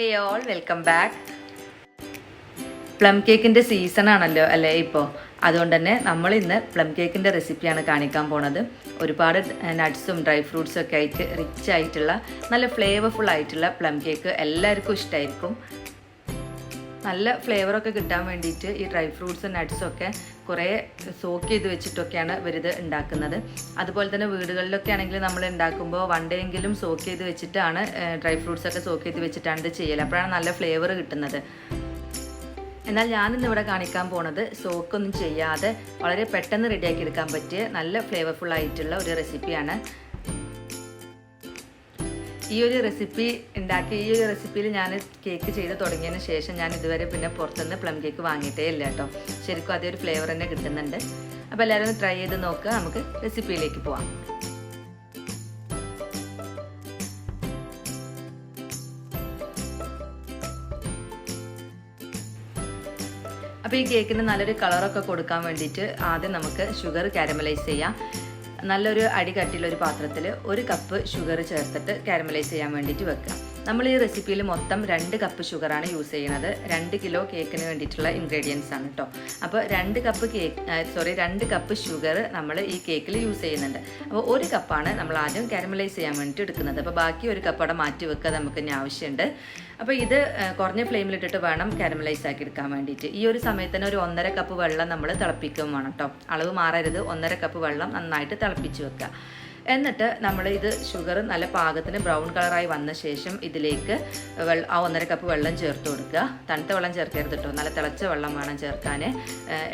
ഹേ all welcome back. Plum കേക്കിൻ്റെ season ആണല്ലോ അല്ലേ ഇപ്പോൾ. അതുകൊണ്ട് തന്നെ നമ്മൾ ഇന്ന് പ്ലം കേക്കിൻ്റെ റെസിപ്പിയാണ് കാണിക്കാൻ പോണത്. ഒരുപാട് നട്ട്സും ഡ്രൈ ഫ്രൂട്ട്സും ഒക്കെ ആയിട്ട് റിച്ച് ആയിട്ടുള്ള നല്ല ഫ്ലേവർഫുൾ ആയിട്ടുള്ള പ്ലം കേക്ക് എല്ലാവർക്കും ഇഷ്ടമായിരിക്കും. നല്ല ഫ്ലേവറൊക്കെ കിട്ടാൻ വേണ്ടിയിട്ട് ഈ ഡ്രൈ ഫ്രൂട്ട്സും നട്ട്സും ഒക്കെ കുറേ സോക്ക് ചെയ്ത് വെച്ചിട്ടൊക്കെയാണ് ഇവരിത് ഉണ്ടാക്കുന്നത്. അതുപോലെ തന്നെ വീടുകളിലൊക്കെ ആണെങ്കിൽ നമ്മൾ ഉണ്ടാക്കുമ്പോൾ വൺ ഡേ എങ്കിലും സോക്ക് ചെയ്ത് വെച്ചിട്ടാണ് ഡ്രൈ ഫ്രൂട്ട്സൊക്കെ സോക്ക് ചെയ്ത് വെച്ചിട്ടാണ് ഇത് ചെയ്യൽ. അപ്പോഴാണ് നല്ല ഫ്ലേവർ കിട്ടുന്നത്. എന്നാൽ ഞാനിന്നിവിടെ കാണിക്കാൻ പോണത് സോക്കൊന്നും ചെയ്യാതെ വളരെ പെട്ടെന്ന് റെഡിയാക്കി എടുക്കാൻ പറ്റിയ നല്ല ഫ്ലേവർഫുൾ ആയിട്ടുള്ള ഒരു റെസിപ്പിയാണ്. ഈ ഒരു റെസിപ്പിയിൽ ഞാൻ കേക്ക് ചെയ്ത് തുടങ്ങിയതിന് ശേഷം ഞാൻ ഇതുവരെ പിന്നെ പുറത്തുനിന്ന് പ്ലം കേക്ക് വാങ്ങിയിട്ടേ ഇല്ല കേട്ടോ. ശരിക്കും അതേ ഒരു ഫ്ലേവർ തന്നെ കിട്ടുന്നുണ്ട്. അപ്പോൾ എല്ലാവരും ഒന്ന് ട്രൈ ചെയ്ത് നോക്കുക. നമുക്ക് റെസിപ്പിയിലേക്ക് പോവാം. അപ്പോൾ ഈ കേക്കിന് നല്ലൊരു കളറൊക്കെ കൊടുക്കാൻ വേണ്ടിയിട്ട് ആദ്യം നമുക്ക് ഷുഗർ കാരമലൈസ് ചെയ്യാം. നല്ലൊരു അടി കട്ടിയുള്ളൊരു പാത്രത്തിൽ 1 കപ്പ് ഷുഗർ ചേർത്തിട്ട് കാരമലൈസ് ചെയ്യാൻ വേണ്ടിയിട്ട് വെക്കുക. നമ്മൾ ഈ റെസിപ്പിയിൽ മൊത്തം 2 കപ്പ് ഷുഗറാണ് യൂസ് ചെയ്യുന്നത്. 2 കിലോ കേക്കിന് വേണ്ടിയിട്ടുള്ള ഇൻഗ്രീഡിയൻസ് ആണ് കേട്ടോ. അപ്പോൾ 2 കപ്പ് ഷുഗർ നമ്മൾ ഈ കേക്കിൽ യൂസ് ചെയ്യുന്നുണ്ട്. അപ്പോൾ 1 കപ്പാണ് നമ്മൾ ആദ്യം കാരമലൈസ് ചെയ്യാൻ വേണ്ടിയിട്ട് എടുക്കുന്നത്. അപ്പോൾ ബാക്കി 1 കപ്പ് അവിടെ മാറ്റി വെക്കുക നമുക്ക് ഇനി ആവശ്യമുണ്ട്. അപ്പോൾ ഇത് കുറഞ്ഞ ഫ്ലെയിമിലിട്ടിട്ട് വേണം കാരമലൈസ് ആക്കി എടുക്കാൻ വേണ്ടിയിട്ട്. ഈ ഒരു സമയത്ത് തന്നെ ഒരു 1.5 കപ്പ് വെള്ളം നമ്മൾ തിളപ്പിക്കുകയും വേണം കേട്ടോ. അളവ് മാറരുത്. 1.5 കപ്പ് വെള്ളം നന്നായിട്ട് തിളപ്പിച്ച് വെക്കുക. എന്നിട്ട് നമ്മൾ ഇത് ഷുഗർ നല്ല പാകത്തിന് ബ്രൗൺ കളറായി വന്ന ശേഷം ഇതിലേക്ക് ആ 1.5 കപ്പ് വെള്ളം ചേർത്ത് കൊടുക്കുക. തണുത്ത വെള്ളം ചേർക്കരുത് കേട്ടോ, നല്ല തിളച്ച വെള്ളം വേണം ചേർക്കാൻ.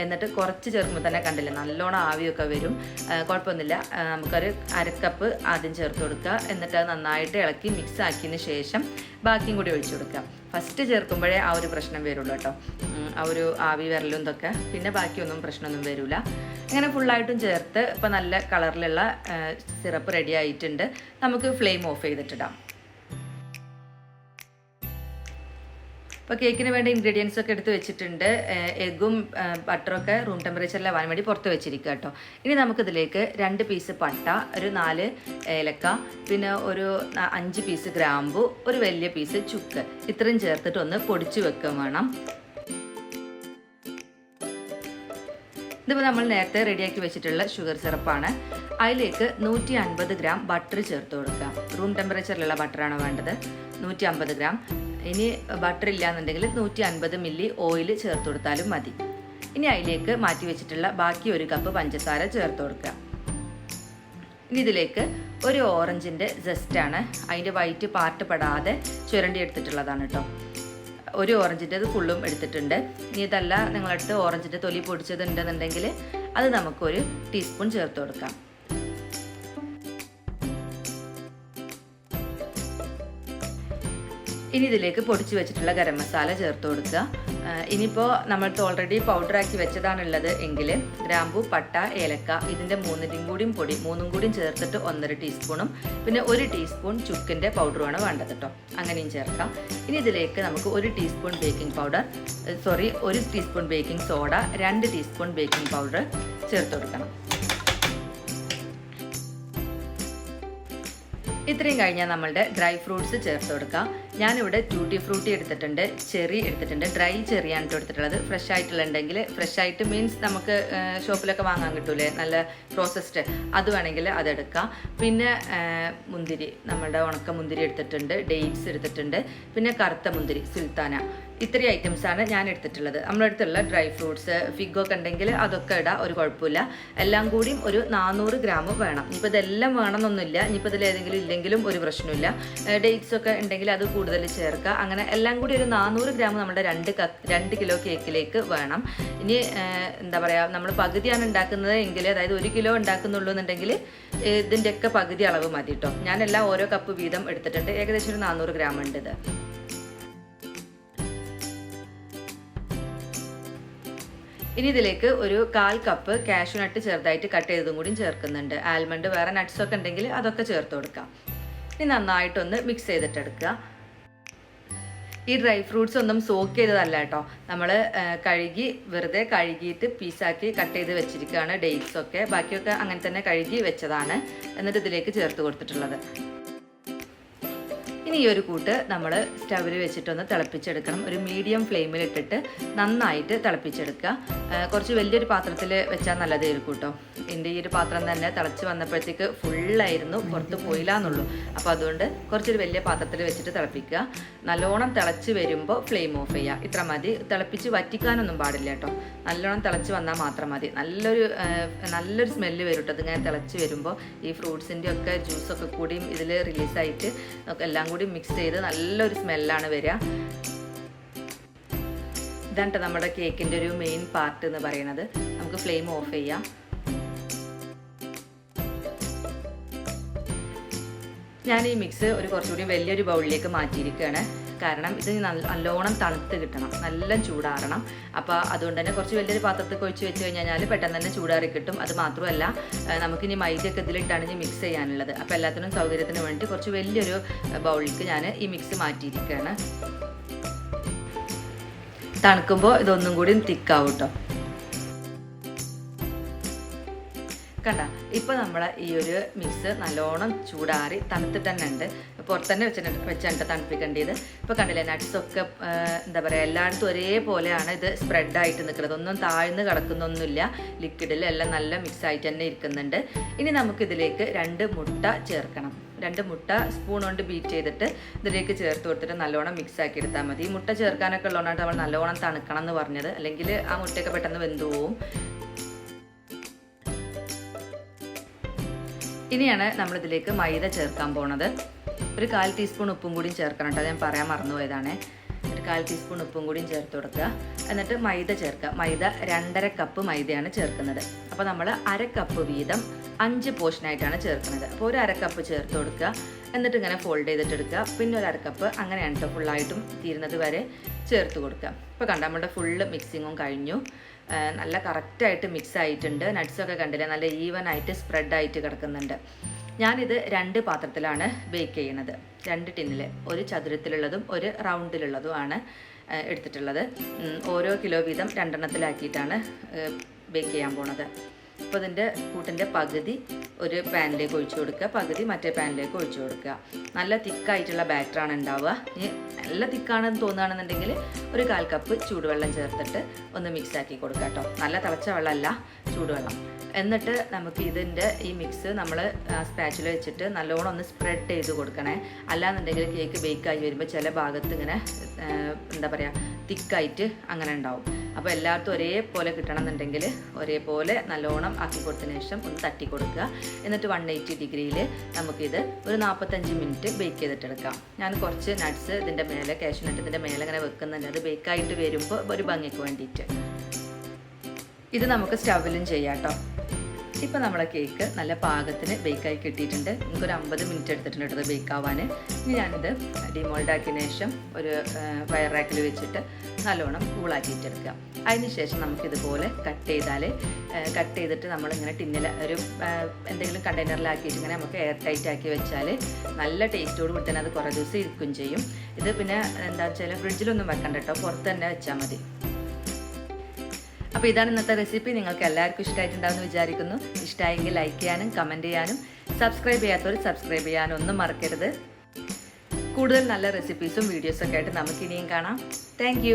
എന്നിട്ട് കുറച്ച് ചേർക്കുമ്പോൾ തന്നെ കണ്ടില്ല നല്ലോണം ആവിയൊക്കെ വരും. കുഴപ്പമൊന്നുമില്ല. നമുക്കൊരു 1/2 കപ്പ് ആദ്യം ചേർത്ത് കൊടുക്കുക. എന്നിട്ട് അത് നന്നായിട്ട് ഇളക്കി മിക്സ് ആക്കിയതിന് ശേഷം ബാക്കിയും കൂടി ഒഴിച്ചു കൊടുക്കുക. ഫസ്റ്റ് ചേർക്കുമ്പോഴേ ആ ഒരു പ്രശ്നം വരുള്ളൂ കേട്ടോ, ആ ഒരു ആവി വരലും ഇതൊക്കെ. പിന്നെ ബാക്കിയൊന്നും പ്രശ്നമൊന്നും വരില്ല. അങ്ങനെ ഫുള്ളായിട്ടും ചേർത്ത് ഇപ്പോൾ നല്ല കളറിലുള്ള സിറപ്പ് റെഡി ആയിട്ടുണ്ട്. നമുക്ക് ഫ്ലെയിം ഓഫ് ചെയ്തിട്ടിടാം. ഇപ്പോൾ കേക്കിന് വേണ്ട ഇൻഗ്രീഡിയൻസ് ഒക്കെ എടുത്ത് വെച്ചിട്ടുണ്ട്. എഗ്ഗും ബട്ടറൊക്കെ റൂം ടെമ്പറേച്ചറിലാവാൻ വേണ്ടി പുറത്ത് വെച്ചിരിക്കുക കേട്ടോ. ഇനി നമുക്കിതിലേക്ക് 2 പീസ് പട്ട, ഒരു 4 ഏലക്ക, പിന്നെ ഒരു 5 പീസ് ഗ്രാമ്പു, ഒരു വലിയ പീസ് ചുക്ക്, ഇത്രയും ചേർത്തിട്ട് ഒന്ന് പൊടിച്ച് വെക്കുകയും വേണം. ഇതിപ്പോൾ നമ്മൾ നേരത്തെ റെഡിയാക്കി വെച്ചിട്ടുള്ള ഷുഗർ സിറപ്പാണ്. അതിലേക്ക് 150 ഗ്രാം ബട്ടർ ചേർത്ത് കൊടുക്കുക. റൂം ടെമ്പറേച്ചറിലുള്ള ബട്ടറാണ് വേണ്ടത്. 150 ഗ്രാം. ഇനി ബട്ടർ ഇല്ലയെന്നുണ്ടെങ്കിൽ 150 മില്ലി ഓയിൽ ചേർത്ത് കൊടുത്താലും മതി. ഇനി അതിലേക്ക് മാറ്റി വെച്ചിട്ടുള്ള ബാക്കി 1 കപ്പ് പഞ്ചസാര ചേർത്ത് കൊടുക്കുക. ഇനി ഇതിലേക്ക് ഒരു ഓറഞ്ചിൻ്റെ ജസ്റ്റാണ്, അതിൻ്റെ വൈറ്റ് പാർട്ട് പെടാതെ ചുരണ്ടി എടുത്തിട്ടുള്ളതാണ് കേട്ടോ. ഒരു ഓറഞ്ചിൻ്റെ ഫുള്ളും എടുത്തിട്ടുണ്ട്. ഇനി ഇതല്ല നിങ്ങളടുത്ത് ഓറഞ്ചിൻ്റെ തൊലി പൊടിച്ചത് ഉണ്ടെന്നുണ്ടെങ്കിൽ അത് നമുക്കൊരു ടീസ്പൂൺ ചേർത്ത് കൊടുക്കാം. ഇനി ഇതിലേക്ക് പൊടിച്ച് വെച്ചിട്ടുള്ള ഗരം മസാല ചേർത്ത് കൊടുക്കുക. ഇനിയിപ്പോൾ നമ്മൾക്ക് ഓൾറെഡി പൗഡറാക്കി വെച്ചതാണുള്ളത് എങ്കിൽ ഗ്രാമ്പു, പട്ട, ഏലക്ക ഇതിൻ്റെ മൂന്നും കൂടിയും ചേർത്തിട്ട് 1.5 ടീസ്പൂണും പിന്നെ 1 ടീസ്പൂൺ ചുക്കിൻ്റെ പൗഡറുമാണ് വേണ്ടത് കേട്ടോ. അങ്ങനെയും ചേർക്കാം. ഇനി ഇതിലേക്ക് നമുക്ക് 1 teaspoon baking soda, 2 teaspoon baking powder ചേർത്ത് കൊടുക്കണം. ഇത്രയും കഴിഞ്ഞാൽ നമ്മളുടെ ഡ്രൈ ഫ്രൂട്ട്സ് ചേർത്ത് കൊടുക്കാം. ഞാനിവിടെ ട്യൂട്ടി ഫ്രൂട്ടി എടുത്തിട്ടുണ്ട്, ചെറി എടുത്തിട്ടുണ്ട്. ഡ്രൈ ചെറിയാണ് എടുത്തിട്ടുള്ളത്. ഫ്രഷ് ആയിട്ടുണ്ടെങ്കിൽ, ഫ്രഷ് ആയിട്ട് മീൻസ് നമുക്ക് ഷോപ്പിലൊക്കെ വാങ്ങാൻ കിട്ടൂലേ നല്ല പ്രോസസ്ഡ്, അത് വേണമെങ്കിൽ അതെടുക്കാം. പിന്നെ മുന്തിരി, നമ്മളുടെ ഉണക്ക മുന്തിരി എടുത്തിട്ടുണ്ട്, ഡേറ്റ്സ് എടുത്തിട്ടുണ്ട്, പിന്നെ കറുത്ത മുന്തിരി സുൽത്താന. ഇത്രയും ഐറ്റംസാണ് ഞാൻ എടുത്തിട്ടുള്ളത്. നമ്മളടുത്തുള്ള ഡ്രൈ ഫ്രൂട്ട്സ് ഫിഗൊക്കെ ഉണ്ടെങ്കിൽ അതൊക്കെ ഇടാം, ഒരു കുഴപ്പമില്ല. എല്ലാം കൂടിയും ഒരു 400 ഗ്രാം വേണം. ഇനിയിപ്പോൾ ഇതെല്ലാം വേണമെന്നൊന്നുമില്ല. ഇനിയിപ്പോൾ ഇതിൽ ഏതെങ്കിലും ഇല്ലെങ്കിലും ഒരു പ്രശ്നമില്ല. ഡേറ്റ്സ് ഒക്കെ ഉണ്ടെങ്കിൽ അത് കൂടുതൽ ചേർക്കുക. അങ്ങനെ എല്ലാം കൂടി ഒരു 400 ഗ്രാം നമ്മുടെ 2 കിലോ കേക്കിലേക്ക് വേണം. ഇനി എന്താ പറയുക, നമ്മൾ പകുതിയാണ് ഉണ്ടാക്കുന്നത് എങ്കിൽ, അതായത് 1 കിലോ ഉണ്ടാക്കുന്നുള്ളൂ എന്നുണ്ടെങ്കിൽ ഇതിൻ്റെയൊക്കെ പകുതി അളവ് മതി കേട്ടോ. ഞാനെല്ലാം ഓരോ കപ്പ് വീതം എടുത്തിട്ടുണ്ട്. ഏകദേശം ഒരു 400 ഗ്രാം ഉണ്ട് ഇത്. ഇനി ഇതിലേക്ക് ഒരു 1/4 കപ്പ് കാഷ്യൂ നട്ട് ചെറുതായിട്ട് കട്ട് ചെയ്തതും കൂടി ചേർക്കുന്നുണ്ട്. ആൽമണ്ട്, വേറെ നട്ട്സൊക്കെ ഉണ്ടെങ്കിൽ അതൊക്കെ ചേർത്ത് കൊടുക്കാം. ഇനി നന്നായിട്ടൊന്ന് മിക്സ് ചെയ്തിട്ടെടുക്കുക. ഈ ഡ്രൈ ഫ്രൂട്ട്സ് ഒന്നും സോക്ക് ചെയ്തതല്ല കേട്ടോ, നമ്മൾ വെറുതെ കഴുകിയിട്ട് പീസാക്കി കട്ട് ചെയ്ത് വെച്ചിരിക്കുകയാണ്. ഡേറ്റ്സ് ഒക്കെ ബാക്കിയൊക്കെ അങ്ങനെ തന്നെ കഴുകി വെച്ചതാണ്. എന്നിട്ട് ഇതിലേക്ക് ചേർത്ത് കൊടുത്തിട്ടുള്ളത്. ഇനി ഈ ഒരു കൂട്ട് നമ്മൾ സ്റ്റവിൽ വെച്ചിട്ടൊന്ന് തിളപ്പിച്ചെടുക്കണം. ഒരു മീഡിയം ഫ്ലെയിമിലിട്ടിട്ട് നന്നായിട്ട് തിളപ്പിച്ചെടുക്കുക. കുറച്ച് വലിയൊരു പാത്രത്തിൽ വെച്ചാൽ നല്ലതായിരിക്കും കേട്ടോ. എൻ്റെ ഈ ഒരു പാത്രം തന്നെ തിളച്ച് വന്നപ്പോഴത്തേക്ക് ഫുള്ളായിരുന്നു, പുറത്ത് പോയില്ല എന്നുള്ളൂ. അപ്പോൾ അതുകൊണ്ട് കുറച്ചൊരു വലിയ പാത്രത്തിൽ വെച്ചിട്ട് തിളപ്പിക്കുക. നല്ലോണം തിളച്ച് വരുമ്പോൾ ഫ്ലെയിം ഓഫ് ചെയ്യുക. ഇത്ര മതി. തിളപ്പിച്ച് വറ്റിക്കാനൊന്നും പാടില്ല കേട്ടോ. നല്ലോണം തിളച്ച് വന്നാൽ മാത്രം മതി. നല്ലൊരു സ്മെല്ല് വരും കേട്ടോ. അതിങ്ങനെ തിളച്ച് വരുമ്പോൾ ഈ ഫ്രൂട്ട്സിൻ്റെ ഒക്കെ ജ്യൂസൊക്കെ കൂടിയും ഇതിൽ റിലീസായിട്ട് എല്ലാം കൂടി മിക്സ് ചെയ്ത് നല്ലൊരു സ്മെല്ലാണ് വരിക. ഇതാണ് നമ്മുടെ കേക്കിൻ്റെ ഒരു മെയിൻ പാർട്ട് എന്ന് പറയുന്നത്. നമുക്ക് ഫ്ലെയിം ഓഫ് ചെയ്യാം. ഞാൻ ഈ മിക്സ് കുറച്ചുകൂടി വലിയൊരു ബൗളിലേക്ക് മാറ്റിയിരിക്കുകയാണ്. കാരണം ഇത് നല്ലോണം തണുത്ത് കിട്ടണം, നല്ല ചൂടാറണം. അപ്പോൾ അതുകൊണ്ട് തന്നെ കുറച്ച് വലിയൊരു പാത്രത്തിൽ ഒഴിച്ച് വെച്ച് കഴിഞ്ഞാൽ പെട്ടെന്ന് തന്നെ ചൂടാറി കിട്ടും. അത് മാത്രമല്ല നമുക്കിനി മൈദയൊക്കെ ഇതിലിട്ടാണ് ഇനി മിക്സ് ചെയ്യാനുള്ളത്. അപ്പോൾ എല്ലാത്തിനും സൗകര്യത്തിന് വേണ്ടി കുറച്ച് വലിയൊരു ബൗളിലേക്ക് ഞാൻ ഈ മിക്സ് മാറ്റിയിരിക്കുകയാണ്. തണുക്കുമ്പോൾ ഇതൊന്നും കൂടി തിക്കാവും കേട്ടോ. കണ്ട, ഇപ്പോൾ നമ്മൾ ഈ ഒരു മിക്സ് നല്ലോണം ചൂടാറി തണുത്തിട്ട് തന്നെ ഉണ്ട്. പുറത്ത് തന്നെ വെച്ചിട്ട് തണുപ്പിക്കേണ്ടത്. ഇപ്പോൾ കണ്ടില്ലേ, നട്ട്സൊക്കെ എന്താ പറയുക, എല്ലായിടത്തും ഒരേപോലെയാണ് ഇത് സ്പ്രെഡായിട്ട് നിൽക്കുന്നത്. ഒന്നും താഴ്ന്ന് കിടക്കുന്നൊന്നുമില്ല. ലിക്വിഡിലെല്ലാം നല്ല മിക്സായിട്ട് തന്നെ ഇരിക്കുന്നുണ്ട്. ഇനി നമുക്കിതിലേക്ക് 2 മുട്ട ചേർക്കണം. 2 മുട്ട സ്പൂൺ കൊണ്ട് ബീറ്റ് ചെയ്തിട്ട് ഇതിലേക്ക് ചേർത്ത് കൊടുത്തിട്ട് നല്ലോണം മിക്സ് ആക്കി എടുത്താൽ മതി. ഈ മുട്ട ചേർക്കാനൊക്കെ ഉള്ളതുകൊണ്ടാണ് നമ്മൾ നല്ലോണം തണുക്കണം എന്ന് പറഞ്ഞത്. അല്ലെങ്കിൽ ആ മുട്ടയൊക്കെ പെട്ടെന്ന് വെന്തു പോവും. ഇനിയാണ് നമ്മളിതിലേക്ക് മൈദ ചേർക്കാൻ പോണത്. ഒരു 1/4 ടീസ്പൂൺ ഉപ്പും കൂടിയും ചേർക്കണം കേട്ടോ. ഞാൻ പറയാൻ മറന്നുപോയതാണ്. ഒരു 1/4 ടീസ്പൂൺ ഉപ്പും കൂടിയും ചേർത്ത് കൊടുക്കുക. എന്നിട്ട് മൈദ ചേർക്കുക. മൈദ 2.5 കപ്പ് മൈദയാണ് ചേർക്കുന്നത്. അപ്പോൾ നമ്മൾ 1/2 കപ്പ് വീതം 5 പോർഷനായിട്ടാണ് ചേർക്കുന്നത്. അപ്പോൾ ഒരു 1/2 കപ്പ് ചേർത്ത് കൊടുക്കുക. എന്നിട്ട് ഇങ്ങനെ ഫോൾഡ് ചെയ്തിട്ട് എടുക്കുക. പിന്നെ ഒരു 1/2 കപ്പ് അങ്ങനെയാണ് കേട്ടോ, ഫുള്ളായിട്ടും തീരുന്നത് വരെ ചേർത്ത് കൊടുക്കുക. ഇപ്പോൾ കണ്ട നമ്മുടെ ഫുള്ള് മിക്സിങ്ങും കഴിഞ്ഞു. നല്ല കറക്റ്റായിട്ട് മിക്സ് ആയിട്ടുണ്ട്. നട്ട്സൊക്കെ കണ്ടില്ലേ, നല്ല ഈവനായിട്ട് സ്പ്രെഡായിട്ട് കിടക്കുന്നുണ്ട്. ഞാനിത് 2 പാത്രത്തിലാണ് ബേക്ക് ചെയ്യുന്നത്. 2 ടിന്നിൽ, ഒരു ചതുരത്തിലുള്ളതും ഒരു റൗണ്ടിലുള്ളതുമാണ് എടുത്തിട്ടുള്ളത്. ഓരോ കിലോ വീതം 2 എണ്ണത്തിലാക്കിയിട്ടാണ് ബേക്ക് ചെയ്യാൻ പോണത്. അപ്പോൾ ഇതിൻ്റെ കൂട്ടിൻ്റെ പകുതി ഒരു പാനിലേക്ക് ഒഴിച്ചു കൊടുക്കുക, പകുതി മറ്റേ പാനിലേക്ക് ഒഴിച്ചു കൊടുക്കുക. നല്ല തിക്കായിട്ടുള്ള ബാറ്ററാണ് ഉണ്ടാവുക. ഇനി നല്ല തിക്കാണെന്ന് തോന്നുകയാണെന്നുണ്ടെങ്കിൽ ഒരു 1/4 കപ്പ് ചൂടുവെള്ളം ചേർത്തിട്ട് ഒന്ന് മിക്സ് ആക്കി കൊടുക്കുക കേട്ടോ. നല്ല തിളച്ച വെള്ളമല്ല, ചൂടുവെള്ളം. എന്നിട്ട് നമുക്ക് ഇതിൻ്റെ ഈ മിക്സ് നമ്മൾ സ്പാച്ചിൽ വെച്ചിട്ട് നല്ലോണം ഒന്ന് സ്പ്രെഡ് ചെയ്ത് കൊടുക്കണേ. അല്ലാന്നുണ്ടെങ്കിൽ കേക്ക് ബേക്കായി വരുമ്പോൾ ചില ഭാഗത്ത് ഇങ്ങനെ എന്താ പറയുക, തിക്കായിട്ട് അങ്ങനെ ഉണ്ടാവും. അപ്പോൾ എല്ലാവർക്കും ഒരേപോലെ കിട്ടണം എന്നുണ്ടെങ്കിൽ ഒരേപോലെ നല്ലോണം ആക്കി കൊടുത്തതിന് ശേഷം ഒന്ന് തട്ടി കൊടുക്കുക. എന്നിട്ട് 180 ഡിഗ്രിയിൽ നമുക്കിത് ഒരു 45 മിനിറ്റ് ബേക്ക് ചെയ്തിട്ടെടുക്കാം. ഞാൻ കുറച്ച് നട്ട്സ് ഇതിൻ്റെ മേലെ, കാഷ്യൂ നട്ട് ഇതിൻ്റെ മേലെ ഇങ്ങനെ വെക്കുന്നുണ്ട്. അത് ബേക്കായിട്ട് വരുമ്പോൾ ഒരു ഭംഗിക്ക് വേണ്ടിയിട്ട്. ഇത് നമുക്ക് സ്റ്റൗവിലും ചെയ്യാം കേട്ടോ. ഇപ്പോൾ നമ്മളെ കേക്ക് നല്ല പാകത്തിന് ബേക്കായി കിട്ടിയിട്ടുണ്ട്. എനിക്കൊരു 50 മിനിറ്റ് എടുത്തിട്ടുണ്ട് കേട്ടോ ബേക്കാവാൻ. ഇനി ഞാനിത് ഡിമോൾഡാക്കിയതിന് ശേഷം ഒരു ഫയർ റാക്കിൽ വെച്ചിട്ട് നല്ലോണം കൂളാക്കിയിട്ടെടുക്കുക. അതിന് ശേഷം നമുക്കിതുപോലെ കട്ട് ചെയ്തിട്ട് നമ്മളിങ്ങനെ ടിന്നിൽ ഒരു എന്തെങ്കിലും കണ്ടെയ്നറിലാക്കിയിട്ട് ഇങ്ങനെ നമുക്ക് എയർ ടൈറ്റ് ആക്കി വെച്ചാൽ നല്ല ടേസ്റ്റോട് കൂടി തന്നെ അത് കുറേ ദിവസം ഇരിക്കുകയും ചെയ്യും. ഇത് പിന്നെ എന്താ വെച്ചാൽ ഫ്രിഡ്ജിലൊന്നും വെക്കണ്ട കേട്ടോ, പുറത്ത് തന്നെ വെച്ചാൽ മതി. അപ്പോൾ ഇതാണ് ഇന്നത്തെ റെസിപ്പി. നിങ്ങൾക്ക് എല്ലാവർക്കും ഇഷ്ടമായിട്ടുണ്ടാവുമെന്ന് വിചാരിക്കുന്നു. ഇഷ്ടമായെങ്കിൽ ലൈക്ക് ചെയ്യാനും കമൻറ്റ് ചെയ്യാനും സബ്സ്ക്രൈബ് ചെയ്യാത്തവർ സബ്സ്ക്രൈബ് ചെയ്യാനും ഒന്നും മറക്കരുത്. കൂടുതൽ നല്ല റെസിപ്പീസും വീഡിയോസൊക്കെ ആയിട്ട് നമുക്കിനിയും കാണാം. താങ്ക്